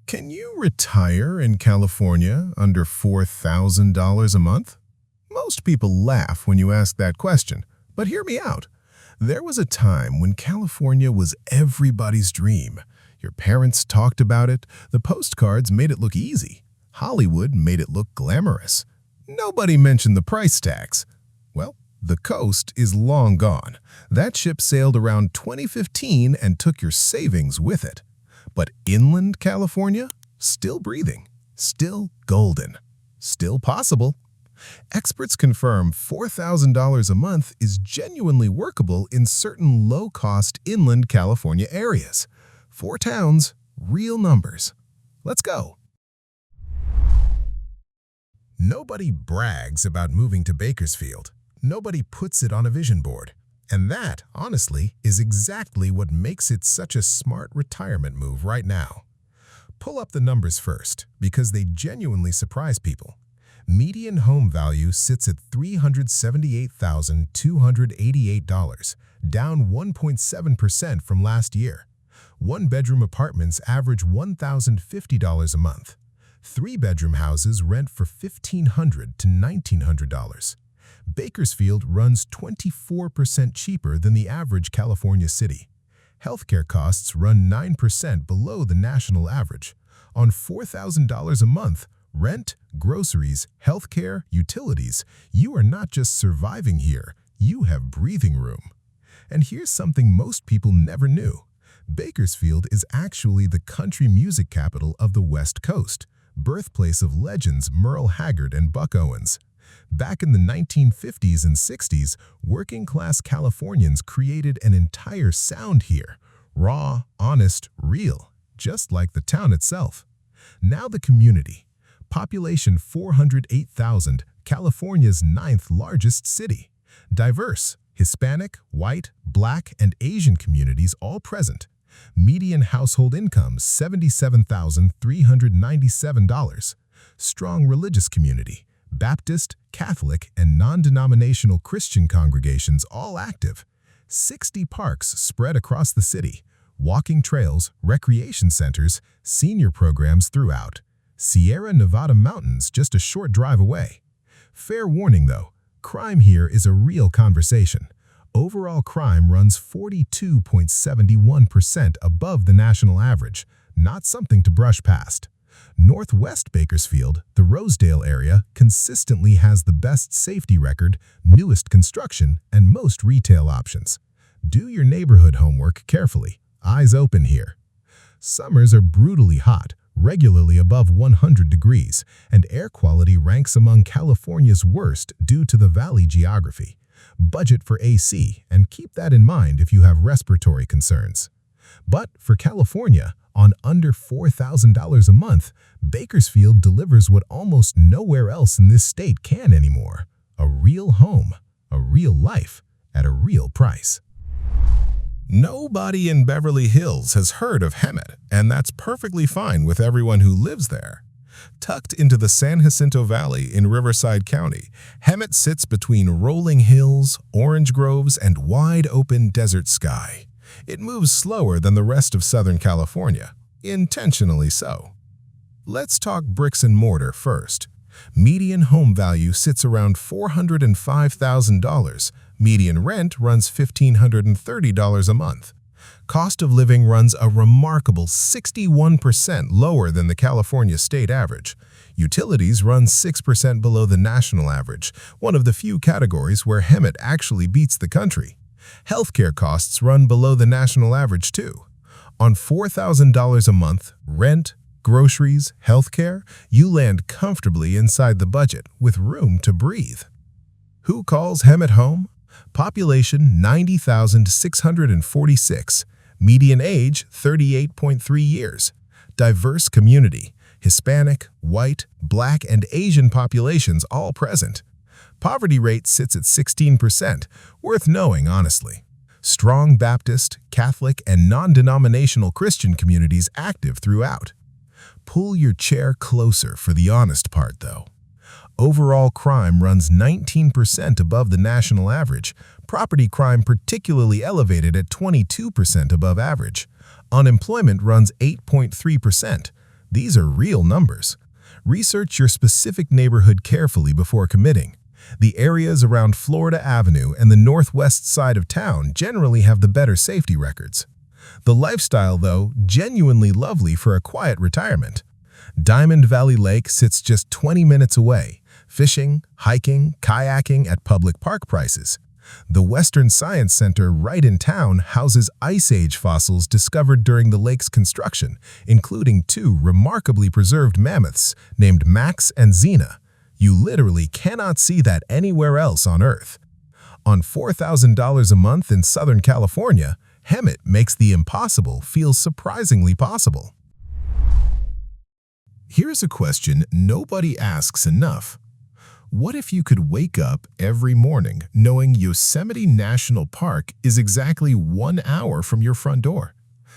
Can you retire in California under $4,000 a month? Most people laugh when you ask that question, but hear me out. There was a time when California was everybody's dream. Your parents talked about it, the postcards made it look easy, Hollywood made it look glamorous. Nobody mentioned the price tags. Well, the coast is long gone. That ship sailed around 2015 and took your savings with it. But inland California? Still breathing, still golden, still possible. Experts confirm $4,000 a month is genuinely workable in certain low-cost inland California areas. 4 towns, real numbers. Let's go. Nobody brags about moving to Bakersfield. Nobody puts it on a vision board. And that, honestly, is exactly what makes it such a smart retirement move right now. Pull up the numbers first, because they genuinely surprise people. Median home value sits at $378,288, down 1.7% from last year. One-bedroom apartments average $1,050 a month. 3-bedroom houses rent for $1,500 to $1,900. Bakersfield runs 24% cheaper than the average California city. Healthcare costs run 9% below the national average. On $4,000 a month, rent, groceries, healthcare, utilities, you are not just surviving here, you have breathing room. And here's something most people never knew. Bakersfield is actually the country music capital of the West Coast, birthplace of legends Merle, Haggard, and Owens. Back in the 1950s and 60s, working-class Californians created an entire sound here. Raw, honest, real, just like the town itself. Now the community. Population 408,000, California's 9th largest city. Diverse, Hispanic, white, Black, and Asian communities all present. Median household income $77,397. Strong religious community. Baptist, Catholic, and non-denominational Christian congregations all active. 60 parks spread across the city. Walking trails, recreation centers, senior programs throughout. Sierra Nevada mountains just a short drive away. Fair warning though, crime here is a real conversation. Overall crime runs 42.71% above the national average, not something to brush past. Northwest Bakersfield, the Rosedale area, consistently has the best safety record, newest construction, and most retail options. Do your neighborhood homework carefully, eyes open here. Summers are brutally hot, regularly above 100 degrees, and air quality ranks among California's worst due to the valley geography. Budget for AC, and keep that in mind if you have respiratory concerns. But for California, on under $4,000 a month, Bakersfield delivers what almost nowhere else in this state can anymore. A real home, a real life, at a real price. Nobody in Beverly Hills has heard of Hemet, and that's perfectly fine with everyone who lives there. Tucked into the San Jacinto Valley in Riverside County, Hemet sits between rolling hills, orange groves, and wide-open desert sky. It moves slower than the rest of Southern California, intentionally so. Let's talk bricks and mortar first. Median home value sits around $405,000. Median rent runs $1,530 a month. Cost of living runs a remarkable 61% lower than the California state average. Utilities run 6% below the national average, one of the few categories where Hemet actually beats the country. Healthcare costs run below the national average too. On $4,000 a month, rent, groceries, healthcare, you land comfortably inside the budget with room to breathe. Who calls Hemet home? Population 90,646. Median age 38.3 years. Diverse community. Hispanic, white, Black, and Asian populations all present. Poverty rate sits at 16%, worth knowing honestly. Strong Baptist, Catholic, and non-denominational Christian communities active throughout. Pull your chair closer for the honest part though. Overall crime runs 19% above the national average, property crime particularly elevated at 22% above average. Unemployment runs 8.3%. These are real numbers. Research your specific neighborhood carefully before committing. The areas around Florida Avenue and the northwest side of town generally have the better safety records. The lifestyle, though, genuinely lovely for a quiet retirement. Diamond Valley Lake sits just 20 minutes away, fishing, hiking, kayaking at public park prices. The Western Science Center right in town houses Ice Age fossils discovered during the lake's construction, including two remarkably preserved mammoths named Max and Xena. You literally cannot see that anywhere else on Earth. On $4,000 a month in Southern California, Hemet makes the impossible feel surprisingly possible. Here's a question nobody asks enough. What if you could wake up every morning knowing Yosemite National Park is exactly 1 hour from your front door?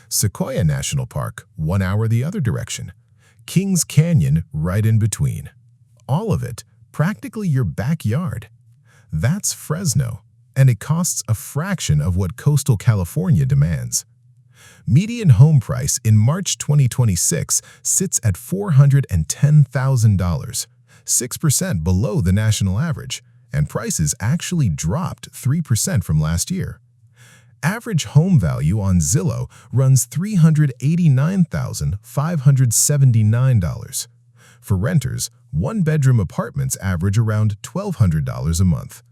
Sequoia National Park, 1 hour the other direction. Kings Canyon right in between. All of it practically your backyard. That's Fresno, and it costs a fraction of what coastal California demands. Median home price in March 2026 sits at $410,000. 6% below the national average, and prices actually dropped 3% from last year. Average home value on Zillow runs $389,579. For renters, one-bedroom apartments average around $1,200 a month.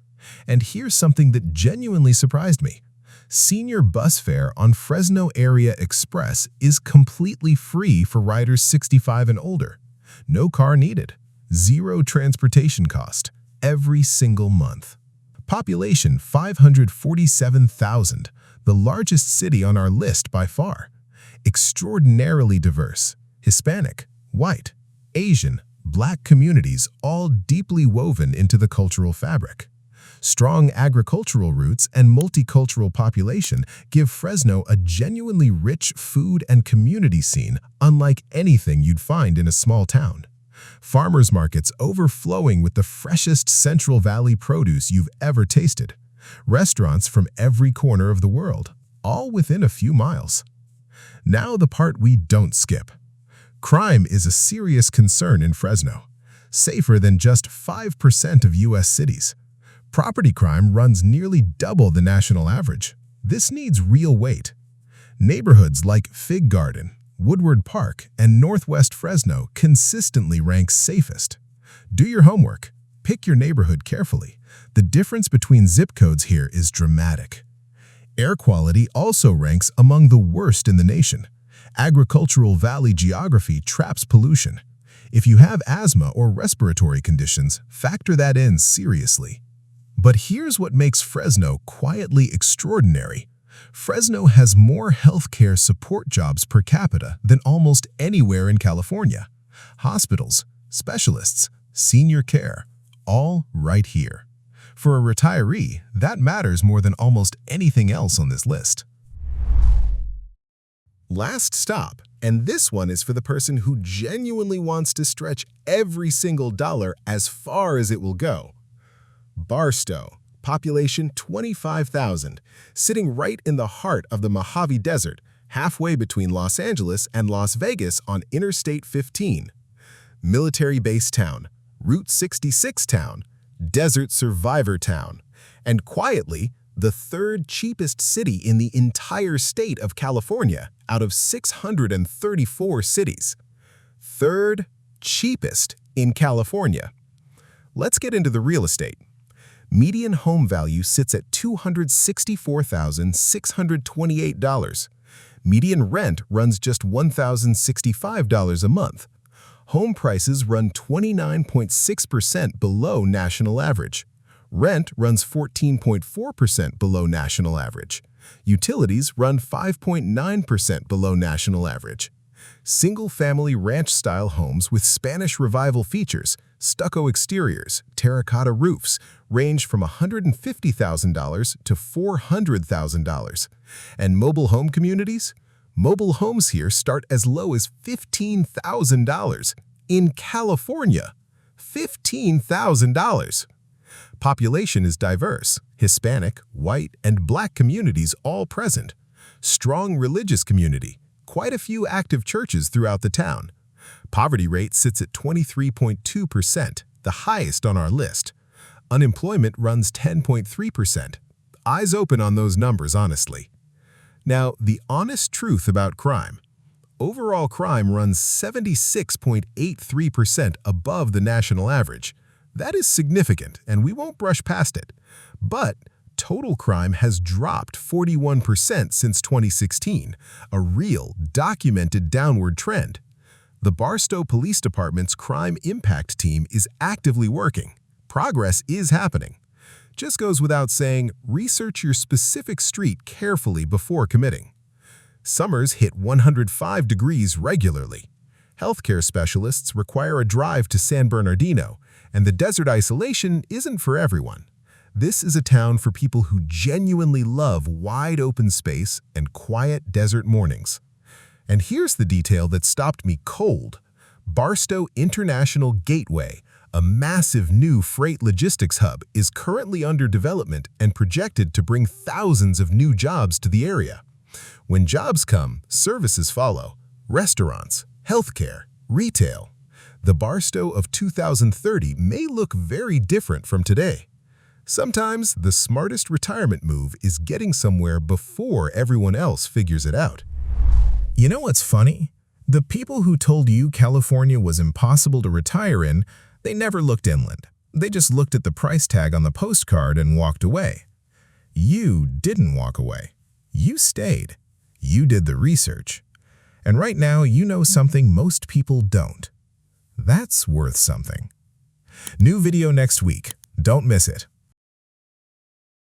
And here's something that genuinely surprised me. Senior bus fare on Fresno Area Express is completely free for riders 65 and older. No car needed. Zero transportation cost every single month. Population 547,000, the largest city on our list by far. Extraordinarily diverse, Hispanic, white, Asian, Black communities all deeply woven into the cultural fabric. Strong agricultural roots and multicultural population give Fresno a genuinely rich food and community scene unlike anything you'd find in a small town. Farmers markets overflowing with the freshest Central Valley produce you've ever tasted. Restaurants from every corner of the world, all within a few miles. Now the part we don't skip. Crime is a serious concern in Fresno, safer than just 5% of U.S. cities. Property crime runs nearly double the national average. This needs real weight. Neighborhoods like Fig Garden, Woodward Park, and Northwest Fresno consistently rank safest. Do your homework. Pick your neighborhood carefully. The difference between zip codes here is dramatic. Air quality also ranks among the worst in the nation. Agricultural valley geography traps pollution. If you have asthma or respiratory conditions, factor that in seriously. But here's what makes Fresno quietly extraordinary. Fresno has more healthcare support jobs per capita than almost anywhere in California. Hospitals, specialists, senior care, all right here. For a retiree, that matters more than almost anything else on this list. Last stop, and this one is for the person who genuinely wants to stretch every single dollar as far as it will go. Barstow, population 25,000, sitting right in the heart of the Mojave Desert, halfway between Los Angeles and Las Vegas on Interstate 15. Military base town, Route 66 town, desert survivor town, and quietly, the third cheapest city in the entire state of California out of 634 cities. Third cheapest in California. Let's get into the real estate. Median home value sits at $264,628. Median rent runs just $1,065 a month. Home prices run 29.6% below national average. Rent runs 14.4% below national average. Utilities run 5.9% below national average. Single-family ranch-style homes with Spanish Revival features, stucco exteriors, terracotta roofs, range from $150,000 to $400,000. And mobile home communities? Mobile homes here start as low as $15,000. In California, $15,000. Population is diverse, Hispanic, white, and Black communities all present. Strong religious community, quite a few active churches throughout the town. Poverty rate sits at 23.2%, the highest on our list. Unemployment runs 10.3%. Eyes open on those numbers, honestly. Now, the honest truth about crime. Overall crime runs 76.83% above the national average. That is significant, and we won't brush past it. But total crime has dropped 41% since 2016, a real, documented downward trend. The Barstow Police Department's Crime Impact Team is actively working. Progress is happening. Just goes without saying, research your specific street carefully before committing. Summers hit 105 degrees regularly. Healthcare specialists require a drive to San Bernardino, and the desert isolation isn't for everyone. This is a town for people who genuinely love wide open space and quiet desert mornings. And here's the detail that stopped me cold. Barstow International Gateway, a massive new freight logistics hub, is currently under development and projected to bring thousands of new jobs to the area. When jobs come, services follow. Restaurants, healthcare, retail. The Barstow of 2030 may look very different from today. Sometimes the smartest retirement move is getting somewhere before everyone else figures it out. You know what's funny? The people who told you California was impossible to retire in, they never looked inland. They just looked at the price tag on the postcard and walked away. You didn't walk away. You stayed. You did the research. And right now, you know something most people don't. That's worth something. New video next week. Don't miss it.